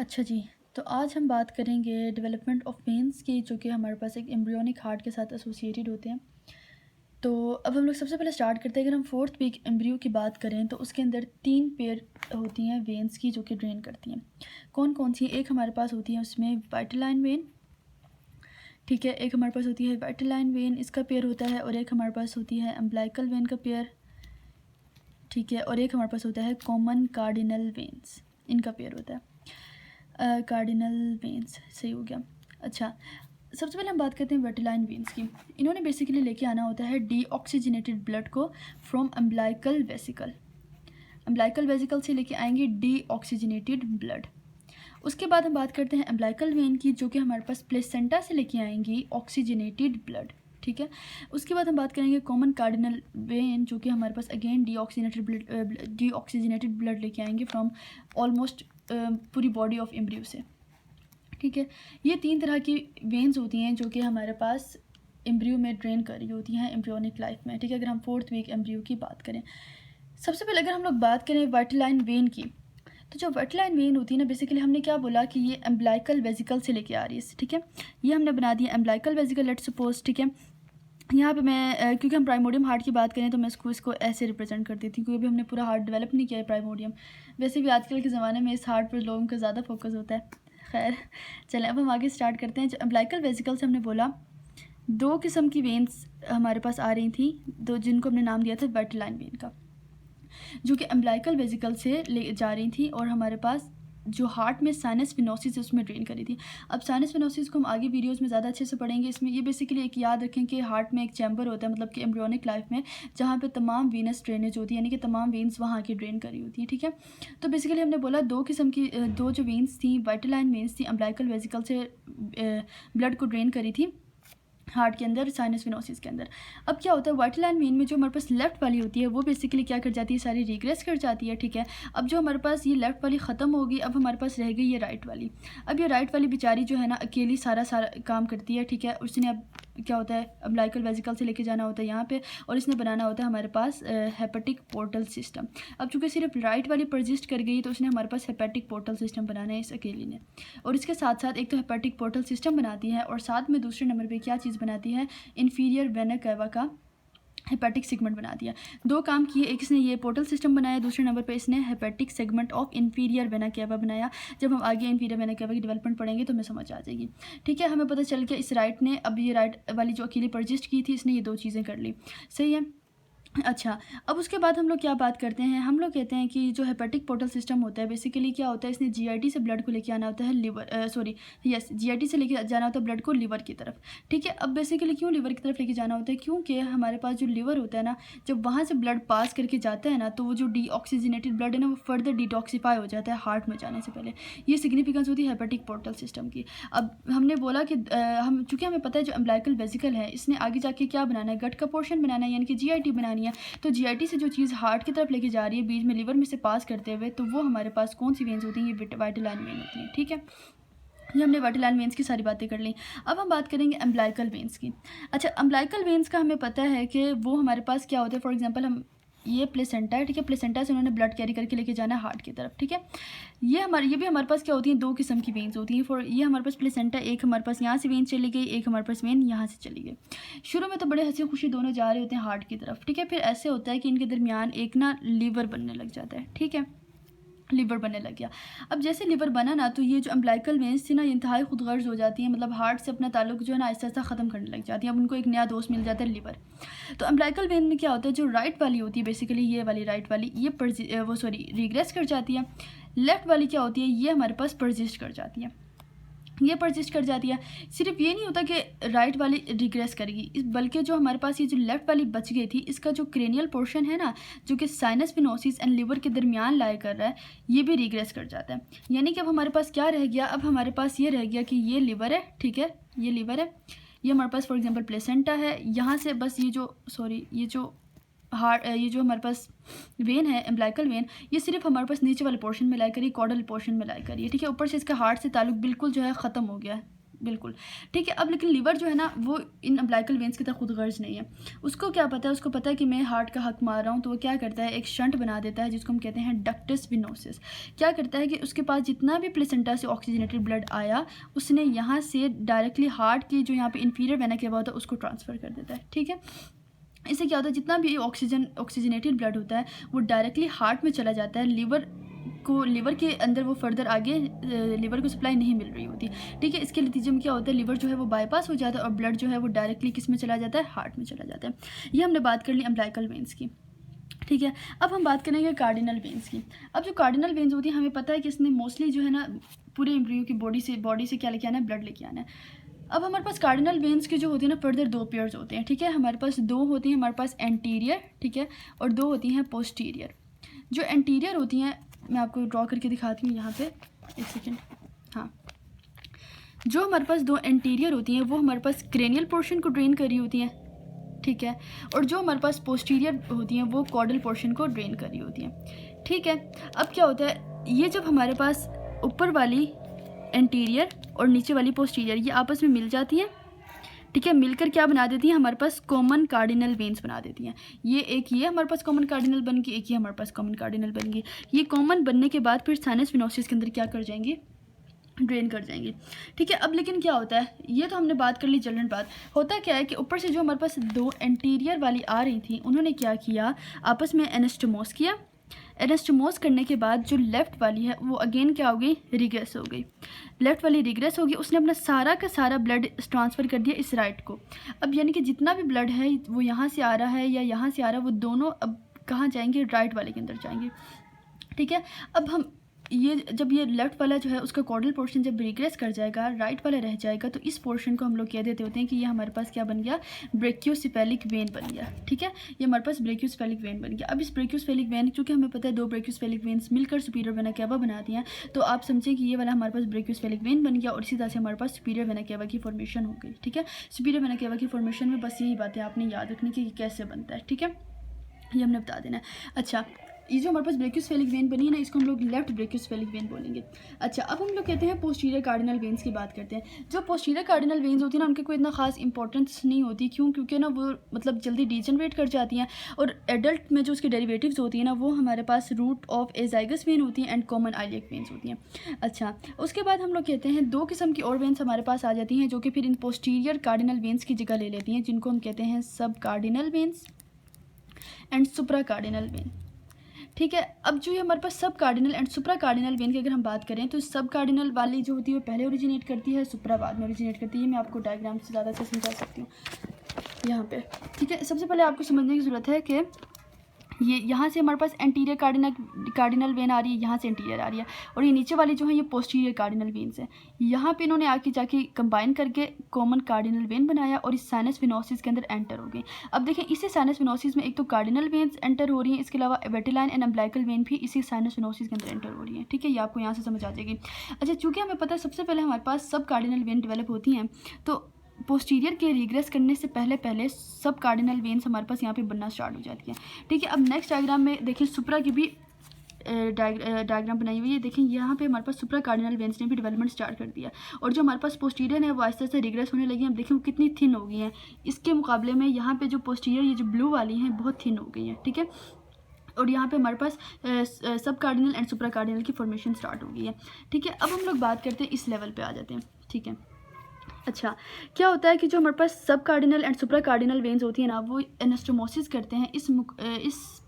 अच्छा जी, तो आज हम बात करेंगे डेवलपमेंट ऑफ वेन्स की, जो कि हमारे पास एक एम्ब्रियोनिक हार्ट के साथ एसोसिएटेड होते हैं। तो अब हम लोग सबसे पहले स्टार्ट करते हैं। अगर हम फोर्थ वीक एम्ब्रियो की बात करें तो उसके अंदर 3 पेयर होती हैं वेन्स की, जो कि ड्रेन करती हैं। कौन कौन सी? एक हमारे पास होती है उसमें वाइटलाइन वेन, ठीक है। एक हमारे पास होती है वाइटलाइन वेन, इसका पेयर होता है। और एक हमारे पास होती है अम्बिलिकल वेन का पेयर, ठीक है। और एक हमारे पास होता है कॉमन कार्डिनल वेन्स, इनका पेयर होता है। कार्डिनल वेन्स सही हो गया। अच्छा, सबसे पहले हम बात करते हैं वाइटलाइन वेन्स की। इन्होंने बेसिकली लेके आना होता है डीऑक्सीजनेटेड ब्लड को from umbilical vesicle. Umbilical vesicle से लेके आएंगे डीऑक्सीजनेटेड ब्लड। उसके बाद हम बात करते हैं अम्बिलिकल वेन की, जो कि हमारे पास प्लेसेंटा से लेके आएंगी ऑक्सीजनेटेड ब्लड, ठीक है। उसके बाद हम बात करेंगे कॉमन कार्डिनल वेन, जो कि हमारे पास अगेन डीऑक्सीजनेटेड ब्लड लेके आएंगे फ्रॉम ऑलमोस्ट पूरी बॉडी ऑफ एम्ब्रियो से, ठीक है। ये 3 तरह की वेन्स होती हैं जो कि हमारे पास एम्ब्रियो में ड्रेन कर रही होती हैं एम्ब्रियोनिक लाइफ में, ठीक है। अगर हम फोर्थ वीक एम्ब्रियो की बात करें, सबसे पहले अगर हम लोग बात करें वाइटलाइन वेन की, तो जो वाइटलाइन वेन होती है ना, बेसिकली हमने क्या बोला कि ये अम्बिलिकल वेसिकल से लेके आ रही है, ठीक है। ये हमने बना दिया अम्बिलिकल वेसिकल, लेट्स सपोज, ठीक है। यहाँ पे मैं क्योंकि हम प्राइमोडियम हार्ट की बात करें तो मैं इसको ऐसे रिप्रेजेंट करती थी, क्योंकि अभी हमने पूरा हार्ट डेवलप नहीं किया है प्राइमोडियम। वैसे भी आजकल के ज़माने में इस हार्ट पर लोगों का ज़्यादा फोकस होता है। खैर चलें, अब हम आगे स्टार्ट करते हैं। जो अम्बिलिकल वेसिकल से हमने बोला 2 किस्म की वेन्स हमारे पास आ रही थी, दो, जिनको हमने नाम दिया था वाइटलाइन वेन का, जो कि अम्बिलिकल वेसिकल से ले जा रही थी और हमारे पास जो हार्ट में साइनस वेनोसिस है उसमें ड्रेन करी थी। अब साइनस वेनोसिस को हम आगे वीडियोस में ज़्यादा अच्छे से पढ़ेंगे। इसमें ये बेसिकली एक याद रखें कि हार्ट में एक चैम्बर होता है, मतलब कि एम्ब्रियोनिक लाइफ में, जहाँ पे तमाम वीनस ड्रेनेज होती है, यानी कि तमाम वेन्स वहाँ की ड्रेन करी होती है, ठीक है। तो बेसिकली हमने बोला 2 किस्म की, 2 जो वेन्स थी वाइटलाइन वेन्स थी, अम्बिलिकल वेसिकल से ब्लड को ड्रेन करी थी हार्ट के अंदर, साइनस वेनोसिस के अंदर। अब क्या होता है, वाइटलाइन वेन में जो हमारे पास लेफ्ट वाली होती है वो बेसिकली क्या कर जाती है, सारी रिग्रेस कर जाती है, ठीक है। अब जो हमारे पास ये लेफ्ट वाली ख़त्म होगी, अब हमारे पास रह गई ये राइट वाली। अब ये राइट वाली बेचारी जो है ना, अकेली सारा काम करती है, ठीक है। उसने अब क्या होता है, अम्बिलिकल वेसिकल से लेके जाना होता है यहाँ पे, और इसने बनाना होता है हमारे पास हेपेटिक पोर्टल सिस्टम। अब चूँकि सिर्फ राइट वाली परजिस्ट कर गई तो उसने हमारे पास हेपेटिक पोर्टल सिस्टम बनाना है इस अकेली ने। और इसके साथ साथ एक तो हेपेटिक पोर्टल सिस्टम बनाती है, और साथ में दूसरे नंबर पर क्या चीज़ बनाती है, इन्फीरियर वेना कैवा का हेपेटिक सेगमेंट बना दिया। 2 काम किए, एक इसने ये पोर्टल सिस्टम बनाया, दूसरे नंबर पे इसने hepatic segment of inferior vena cava बनाया। जब हम आगे इन्फीरियर वेना कैवा की डेवलपमेंट पढ़ेंगे तो हमें समझ आ जाएगी, ठीक है। हमें पता चल गया इस राइट ने, अब ये राइट वाली जो अकेली परजिस्ट की थी, इसने ये 2 चीज़ें कर ली, सही है। अच्छा, अब उसके बाद हम लोग क्या बात करते हैं, हम लोग कहते हैं कि जो हेपेटिक पोर्टल सिस्टम होता है बेसिकली क्या होता है, इसने जीआईटी से ब्लड को लेके आना होता है लिवर, जीआईटी से लेके जाना होता है ब्लड को लिवर की तरफ, ठीक है। अब बेसिकली क्यों लिवर की तरफ लेके जाना होता है, क्योंकि हमारे पास जो लिवर होता है ना, जब वहाँ से ब्लड पास करके जाता है ना, तो वो जो डीऑक्सीजनेटेड ब्लड है ना, वो फर्दर डिटॉक्सीफाई हो जाता है हार्ट में जाने से पहले। ये सिग्निफिकेंस होती है हेपेटिक पोर्टल सिस्टम की। अब हमने बोला कि हम चूँकि हमें पता है जो अम्बिलिकल वेसिकल है, इसने आगे जाके क्या बनाना है, गट का पोर्शन बनाना है, यानी कि जीआईटी बनानी है। तो जीआईटी से जो चीज़ हार्ट की तरफ लेके जा रही है बीच में लिवर में से पास करते हुए, तो वो हमारे पास कौन सी वेन्स होती हैं, ये वाइटलाइन वेन होती हैं, ठीक है। ये हमने वाइटलाइन वेन्स की सारी बातें कर ली। अब हम बात करेंगे अम्बिलिकल वेन्स की। अच्छा, अम्बिलिकल वेन्स का हमें पता है कि वो हमारे पास क्या होता है, फॉर एग्जांपल हम ये प्लेसेंटा है, ठीक है। प्लेसेंटा से उन्होंने ब्लड कैरी करके लेके जाना है हार्ट की तरफ, ठीक है। ये भी हमारे पास क्या होती हैं, 2 किस्म की वेन्स होती हैं। फॉर ये हमारे पास प्लेसेंटा, एक हमारे पास यहाँ से वेन चली गई, एक हमारे पास वेन यहाँ से चली गई। शुरू में तो बड़े हंसी खुशी दोनों जा रहे होते हैं हार्ट की तरफ, ठीक है। फिर ऐसे होता है कि इनके दरमियान एक ना लीवर बनने लग जाता है, ठीक है। लिवर बनने लग गया। अब जैसे लिवर बना ना, तो ये जो अम्बिलिकल वेन्स थी ना, ये इंतहाई खुदगर्ज हो जाती हैं, मतलब हार्ट से अपना ताल्लुक जो है ना आहिस्ता आहिस्ता ख़त्म करने लग जाती है। अब उनको एक नया दोस्त मिल जाता है, लिवर। तो अम्बिलिकल वेन में क्या होता है, जो राइट वाली होती है बेसिकली ये वाली राइट वाली, ये रिग्रेस कर जाती है। लेफ्ट वाली क्या होती है, ये हमारे पास परजिस्ट कर जाती है, ये परजिस्ट कर जाती है। सिर्फ ये नहीं होता कि राइट वाली रिग्रेस करेगी, बल्कि जो हमारे पास ये जो लेफ़्ट वाली बच गई थी, इसका जो क्रेनियल पोर्शन है ना, जो कि साइनस वेनोसिस एंड लिवर के दरमियान लाई कर रहा है, ये भी रिग्रेस कर जाता है। यानी कि अब हमारे पास क्या रह गया, अब हमारे पास ये रह गया कि ये लिवर है, ठीक है, ये लिवर है, ये हमारे पास फॉर एग्जाम्पल प्लेसेंटा है, यहाँ से बस ये जो हमारे पास वेन है अम्बिलिकल वेन, ये सिर्फ हमारे पास नीचे वाले पोर्शन में लाई करी, कॉर्डल पोर्शन में लाई करी है, ठीक है। ऊपर से इसका हार्ट से ताल्लुक बिल्कुल जो है ख़त्म हो गया है, बिल्कुल, ठीक है। अब लेकिन लीवर जो है ना वो इन अम्बिलिकल वेन्स की तरह खुद गर्ज नहीं है। उसको क्या पता है, उसको पता है कि मैं हार्ट का हक मार रहा हूँ, तो वो क्या करता है, एक शंट बना देता है जिसको हम कहते हैं डक्टस विनोसिस। क्या करता है कि उसके पास जितना भी प्लेसेंटा से ऑक्सीजनेटेड ब्लड आया, उसने यहाँ से डायरेक्टली हार्ट की जो यहाँ पे इंफीरियर वेना केवा होता है उसको ट्रांसफ़र कर देता है, ठीक है। इससे क्या होता है, जितना भी ऑक्सीजनेटेड ब्लड होता है वो डायरेक्टली हार्ट में चला जाता है। लीवर के अंदर वो फर्दर आगे लीवर को सप्लाई नहीं मिल रही होती, ठीक है। इसके नतीजे में क्या होता है, लीवर जो है वो बाईपास हो जाता है और ब्लड जो है वो डायरेक्टली किस में चला जाता है, हार्ट में चला जाता है। ये हमने बात कर ली अम्बिलिकल वेन्स की, ठीक है। अब हम बात करेंगे कार्डिनल वेन्स की। अब जो कार्डिनल वेन्स होती है, हमें पता है कि इसने मोस्टली जो है ना पूरे एम्ब्रियो की बॉडी से क्या लेके आना है, ब्लड लेके आना है। अब हमारे पास कार्डिनल वेन्स के जो होती है ना फर्दर 2 पेयर्स होते हैं, ठीक है। हमारे पास 2 होती हैं, हमारे पास एंटीरियर, ठीक है, और 2 होती हैं पोस्टीरियर। जो एंटीरियर होती हैं मैं आपको ड्रॉ करके दिखाती हूँ यहाँ पे, एक सेकेंड, हाँ। जो हमारे पास 2 एंटीरियर होती हैं वो हमारे पास क्रेनियल पोर्शन को ड्रेन कर रही होती हैं, ठीक है, और जो हमारे पास पोस्टीरियर होती हैं वो कॉर्डल पोर्शन को ड्रेन कर रही होती हैं, ठीक है। अब क्या होता है, ये जब हमारे पास ऊपर वाली एंटीरियर और नीचे वाली पोस्टीरियर ये आपस में मिल जाती हैं, ठीक है, मिलकर क्या बना देती हैं, हमारे पास कॉमन कार्डिनल वेन्स बना देती हैं। ये हमारे पास कॉमन कार्डिनल बन गई, एक ये हमारे पास कॉमन कार्डिनल बन गई। ये कॉमन बनने के बाद फिर साइनस विनोसिस के अंदर क्या कर जाएंगी, ड्रेन कर जाएंगे, ठीक है। अब लेकिन क्या होता है, ये तो हमने बात कर ली जनरल बात। होता क्या है कि ऊपर से जो हमारे पास 2 एंटीरियर वाली आ रही थी उन्होंने क्या किया, आपस में एनास्टोमोस किया। एनास्टोमोस करने के बाद जो लेफ़्ट वाली है वो अगेन क्या हो गई, रिग्रेस हो गई। लेफ़्ट वाली रिग्रेस होगी, उसने अपना सारा का सारा ब्लड ट्रांसफ़र कर दिया इस राइट को। अब यानी कि जितना भी ब्लड है वो यहाँ से आ रहा है या यहाँ से आ रहा है, वो दोनों अब कहाँ जाएंगे, राइट वाले के अंदर जाएंगे, ठीक है। अब हम जब ये लेफ़्ट वाला जो है उसका कॉर्डल पोर्शन जब रिग्रेस कर जाएगा, राइट वाला रह जाएगा, तो इस पोर्शन को हम लोग कह देते होते हैं कि ये हमारे पास क्या बन गया, ब्रेकियोसेफेलिक वेन बन गया, ठीक है। ये हमारे पास ब्रेकियोसेफेलिक वेन बन गया। अब इस ब्रेकियोसेफेलिक वेन, चूँकि हमें पता है 2 ब्रेकियोसेफेलिक वेन्स मिलकर सुपीरियर वेना केवा बनाती हैं, तो आप समझें कि ये वाला हमारे पास ब्रेकियोसेफेलिक वेन बन गया और इसी तरह से हमारे पास सुपीरियर वेना केवा की फॉर्मेशन हो गई, ठीक है। सुपीरियर वेना केवा की फॉर्मेशन में बस यही बातें आपने याद रखनी कि कैसे बनता है, ठीक है, ये हमने बता देना है। अच्छा, ये जो हमारे पास ब्रेकियोसेफेलिक वेन बनी है ना, इसको हम लोग लेफ्ट ब्रेकियोसेफेलिक वेन बोलेंगे। अच्छा, अब हम लोग कहते हैं पोस्टीरियर कार्डिनल वेन्स की बात करते हैं। जो पोस्टीरियर कार्डिनल वेन्स होती है ना, उनकी कोई इतना खास इंपॉर्टेंस नहीं होती, क्यों, क्योंकि ना वो मतलब जल्दी डिजनरेट कर जाती हैं, और एडल्ट में जो उसके डेरिवेटिव्स होती हैं ना वो हमारे पास रूट ऑफ एजाइगस वेन होती हैं एंड कॉमन आइलियक वेन्स होती हैं। अच्छा, उसके बाद हम लोग कहते हैं 2 किस्म की और वेन्स हमारे पास आ जाती हैं जो कि फिर इन पोस्टीरियर कार्डिनल वेन्स की जगह ले लेती हैं, जिनको हम कहते हैं सब cardinal veins and supra cardinal when, ठीक है। अब जो ये हमारे पास सब cardinal and supra cardinal when की अगर हम बात करें, तो सब कार्डिनल वाली जो होती है वो पहले ओरिजिनेट करती है, सुप्रा बाद में ओरिजिनेट करती है। मैं आपको डायग्राम से ज़्यादा से समझा सकती हूँ यहाँ पे, ठीक है। सबसे पहले आपको समझने की ज़रूरत है कि ये यहाँ से हमारे पास एंटीरियर कार्डिनल वेन आ रही है, यहाँ से एंटीरियर आ रही है, और ये नीचे वाली जो है ये पोस्टीरियर कार्डिनल वेन्स है। यहाँ पे इन्होंने आके जाके कंबाइन करके कॉमन कार्डिनल वेन बनाया और इस साइनस विनोसिस के अंदर एंटर हो गई। अब देखें, इसी साइनस विनोसिस में एक तो कार्डिनल वेन्स एंटर हो रही हैं, इसके अलावा वेटिलाइन एंड अम्बिलिकल वेन भी इसी साइनस विनोसिस के अंदर एंटर हो रही है, ठीक है। ये आपको यहाँ से समझ आ जाएगी। अच्छा, चूँकि हमें पता है सबसे पहले हमारे पास सब कार्डिनल वेन डेवलप होती हैं, तो पोस्टीरियर के रिग्रेस करने से पहले सब कार्डिनल वेन्स हमारे पास यहाँ पे बनना स्टार्ट हो जाती है, ठीक है। अब नेक्स्ट डायग्राम में देखें, सुप्रा की भी डायग्राम बनाई हुई है। देखें, यहाँ पे हमारे पास सुप्रा कार्डिनल वेन्स ने भी डेवलपमेंट स्टार्ट कर दिया, और जो हमारे पास पोस्टीरियर है वो आहिस्ते आहिस्ते रिग्रेस होने लगी हैं। अब देखें वो कितनी थिन हो गई हैं, इसके मुकाबले में यहाँ पे जो पोस्टीरियर ये जो ब्लू वाली हैं बहुत थिन हो गई हैं, ठीक है। और यहाँ पे हमारे पास सब कार्डिनल एंड सुप्रा कार्डिनल की फॉर्मेशन स्टार्ट हो गई है, ठीक है। अब हम लोग बात करते हैं, इस लेवल पे आ जाते हैं, ठीक है। अच्छा, क्या होता है कि जो हमारे पास सब cardinal and supra cardinal veins होती है ना, वो एनास्टोमोसिस करते हैं इस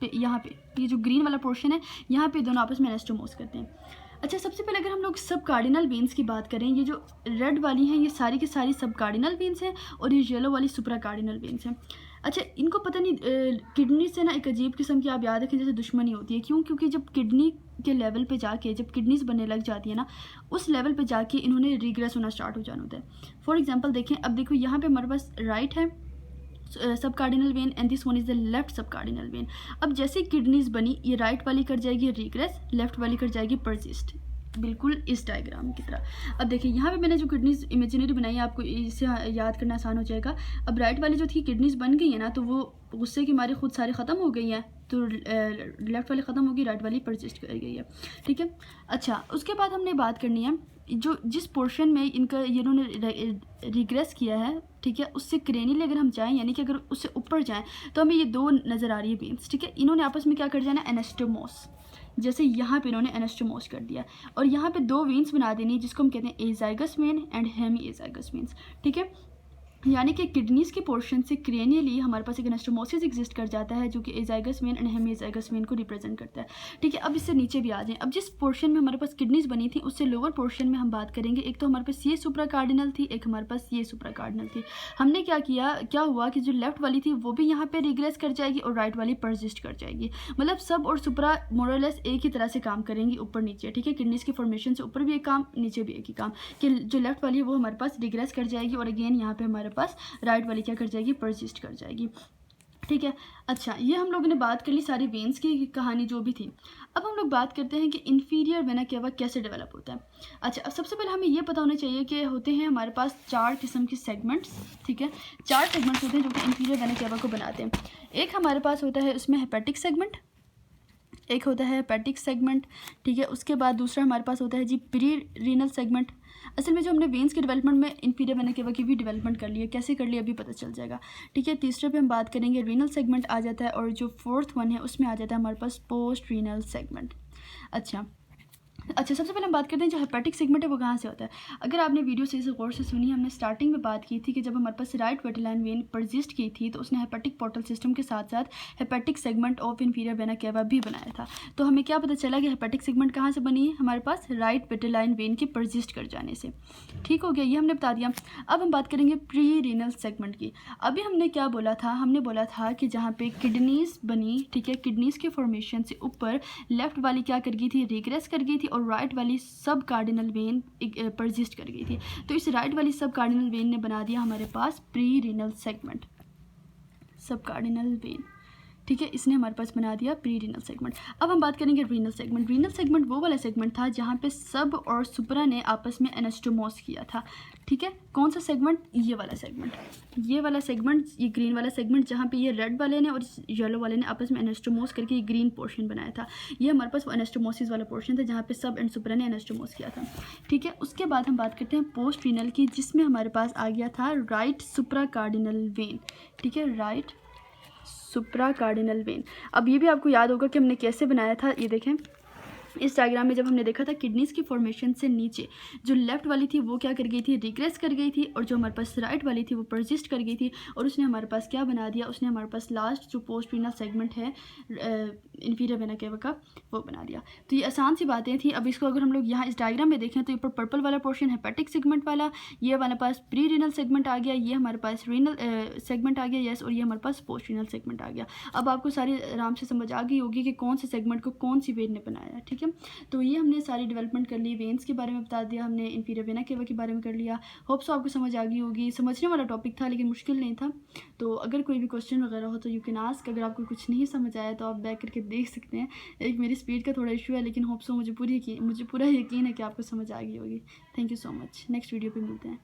पे, यहाँ पे ये जो ग्रीन वाला पोर्शन है यहाँ पे दोनों आपस में एनास्टोमोस करते हैं। अच्छा, सबसे पहले अगर हम लोग सब कार्डिनल वेन्स की बात करें, ये जो रेड वाली हैं ये सारी की सारी सब कार्डिनल वेन्स हैं, और ये येलो वाली सुप्रा कार्डिनल वेन्स हैं। अच्छा, इनको पता नहीं किडनी से ना एक अजीब किस्म की, आप याद रखें, जैसे दुश्मनी होती है। क्यों? क्योंकि जब किडनी के लेवल पे जाके जब किडनीज बनने लग जाती है ना, उस लेवल पे जाके इन्होंने रिग्रेस होना स्टार्ट हो जाना होता है। फॉर एग्जांपल देखें, अब देखो यहाँ पे हमारे पास राइट है सब cardinal when and this one is the left सब कार्डिनल वेन। अब जैसे किडनीज बनी, ये राइट वाली कर जाएगी रिग्रेस, लेफ्ट वाली कर जाएगी परसिस्ट, बिल्कुल इस डायग्राम की तरह। अब देखिए यहाँ पे मैंने जो किडनीज इमेजिनरी बनाई है, आपको इससे याद करना आसान हो जाएगा। अब राइट वाली जो थी किडनीज बन गई है ना, तो वो गुस्से की मारे खुद सारी ख़त्म हो गई हैं, तो लेफ़्ट वाली ख़त्म होगी, राइट वाली परसिस्ट कर गई है, ठीक है। अच्छा, उसके बाद हमने बात करनी है, जो जिस पोर्शन में इनका इन्होंने रिग्रेस किया है, ठीक है, उससे क्रेनियल अगर हम जाएं, यानी कि अगर उससे ऊपर जाएं, तो हमें ये दो नज़र आ रही है वेन्स, ठीक है। इन्होंने आपस में क्या कर जाना, एनास्टोमोस, जैसे यहाँ पे इन्होंने एनास्टोमोस कर दिया, और यहाँ पे दो वेन्स बना देनी, जिसको हम कहते हैं azygos vein and hemiazygos veins, ठीक है। यानी कि किडनीज के पोर्शन से क्रेनियली हमारे पास एक एनास्टोमोसिस एग्जिस्ट कर जाता है, जो कि azygos vein and hemiazygos vein को रिप्रेजेंट करता है, ठीक है। अब इससे नीचे भी आ जाएं। अब जिस पोर्शन में हमारे पास किडनीज बनी थी, उससे लोअर पोर्शन में हम बात करेंगे। एक तो हमारे पास ये सुप्रा कार्डिनल थी, एक हमारे पास ये सुप्रा कार्डिनल थी। हमने क्या किया, क्या हुआ कि जो लेफ्ट वाली थी वो भी यहाँ पे रिग्रेस कर जाएगी और राइट वाली परसिस्ट कर जाएगी। मतलब सब और सुप्रा मोरलेस एक ही तरह से काम करेंगी, ऊपर नीचे, ठीक है। किडनीज के फॉर्मेशन से ऊपर भी एक काम, नीचे भी एक ही काम, कि जो लेफ्ट वाली है वो हमारे पास रिग्रेस कर जाएगी, और अगेन यहाँ पे हमारे पास राइट वाली क्या कर जाएगी, परसिस्ट कर जाएगी, ठीक है। अच्छा, ये हम लोगों ने बात कर ली सारी वेन्स की कहानी जो भी थी। अब हम लोग बात करते हैं कि इन्फीरियर वेना केवा कैसे डेवलप होता है। अच्छा, अब सबसे पहले हमें ये पता होना चाहिए कि होते हैं हमारे पास 4 किस्म के सेगमेंट्स, ठीक है। 4 सेगमेंट्स होते हैं जो कि इन्फीरियर वेना केवा को बनाते हैं। एक हमारे पास होता है उसमें हेपेटिक सेगमेंट, एक होता है हेपेटिक सेगमेंट, ठीक है। उसके बाद दूसरा हमारे पास होता है जी प्री रीनल सेगमेंट। असल में जो हमने वेन्स के डेवलपमेंट में इन्फीरियर वेना केवा की भी डेवलपमेंट कर ली है, कैसे कर लिया अभी पता चल जाएगा, ठीक है। तीसरे पे हम बात करेंगे रीनल सेगमेंट आ जाता है, और जो फोर्थ वन है उसमें आ जाता है हमारे पास पोस्ट रीनल सेगमेंट। अच्छा, सबसे पहले हम बात करते हैं जो हेपेटिक सेगमेंट है वो कहाँ से होता है। अगर आपने वीडियो से इसे गौर से सुनी, हमने स्टार्टिंग में बात की थी कि जब हमारे पास राइट वेटेलाइन वेन परसिस्ट की थी, तो उसने हेपेटिक पोर्टल सिस्टम के साथ साथ hepatic segment of inferior vena cava भी बनाया था। तो हमें क्या पता चला कि हेपेटिक सेगमेंट कहाँ से बनी है, हमारे पास राइट वेटेलाइन वेन के परसिस्ट कर जाने से, ठीक हो गया, ये हमने बता दिया। अब हम बात करेंगे प्री रीनल सेगमेंट की। अभी हमने क्या बोला था, हमने बोला था कि जहाँ पे किडनीज बनी, ठीक है, किडनीज के फॉर्मेशन से ऊपर लेफ्ट वाली क्या कर गई थी, रिग्रेस कर गई थी, और राइट वाली सब कार्डिनल वेन परसिस्ट कर गई थी। तो इस राइट वाली सब कार्डिनल वेन ने बना दिया हमारे पास प्री रीनल सेगमेंट, सब कार्डिनल वेन, ठीक है, इसने हमारे पास बना दिया प्री रीनल सेगमेंट। अब हम बात करेंगे रीनल सेगमेंट। रीनल सेगमेंट वो वाला सेगमेंट था जहाँ पे सब और सुप्रा ने आपस में एनास्टोमोस किया था, ठीक है। कौन सा सेगमेंट, ये वाला सेगमेंट, ये वाला सेगमेंट, ये ग्रीन वाला सेगमेंट, जहाँ पे ये रेड वाले ने और येलो वाले ने आपस में एनास्टोमोस करके ये ग्रीन पोर्शन बनाया था। ये हमारे पास वो एनास्टोमोसिस वाला पोर्शन था जहाँ पे सब एंड सुप्रा ने एनास्टोमोस किया था, ठीक है। उसके बाद हम बात करते हैं पोस्ट रीनल की, जिसमें हमारे पास आ गया था राइट सुप्रा कार्डिनल वेन, ठीक है, राइट सुप्रा कार्डिनल वेन। अब ये भी आपको याद होगा कि हमने कैसे बनाया था, ये देखें इस डायग्राम में जब हमने देखा था किडनीज की फॉर्मेशन से नीचे जो लेफ्ट वाली थी वो क्या कर गई थी, रिग्रेस कर गई थी, और जो हमारे पास राइट वाली थी वो परसिस्ट कर गई थी, और उसने हमारे पास क्या बना दिया, उसने हमारे पास लास्ट जो पोस्ट रीनल सेगमेंट है इन्फीरियर वेना केवा का वो बना दिया। तो ये आसान सी बातें थी। अब इसको अगर हम लोग यहाँ इस डायग्राम में देखें तो ऊपर पर्पल वाला पोर्शन हेपेटिक सेगमेंट वाला, ये हमारे पास प्री रीनल सेगमेंट आ गया, ये हमारे पास रीनल सेगमेंट आ गया, यस, और ये हमारे पास पोस्ट रीनल सेगमेंट आ गया। अब आपको सारी आराम से समझ आ गई होगी कि कौन से सेगमेंट को कौन सी वेन ने बनाया, ठीक है। तो ये हमने सारी डेवलपमेंट कर ली, वेन्स के बारे में बता दिया, हमने इन्फीरियर वेना केवा के बारे में कर लिया। होप सो आपको समझ आ गई होगी। समझने वाला टॉपिक था लेकिन मुश्किल नहीं था। तो अगर कोई भी क्वेश्चन वगैरह हो तो यू कैन आस्क। अगर आपको कुछ नहीं समझ आया तो आप बैक करके देख सकते हैं। एक मेरी स्पीड का थोड़ा इशू है, लेकिन होप सो मुझे पूरा यकीन है कि आपको समझ आ गई होगी। Thank you so much. Next video पे मिलते हैं।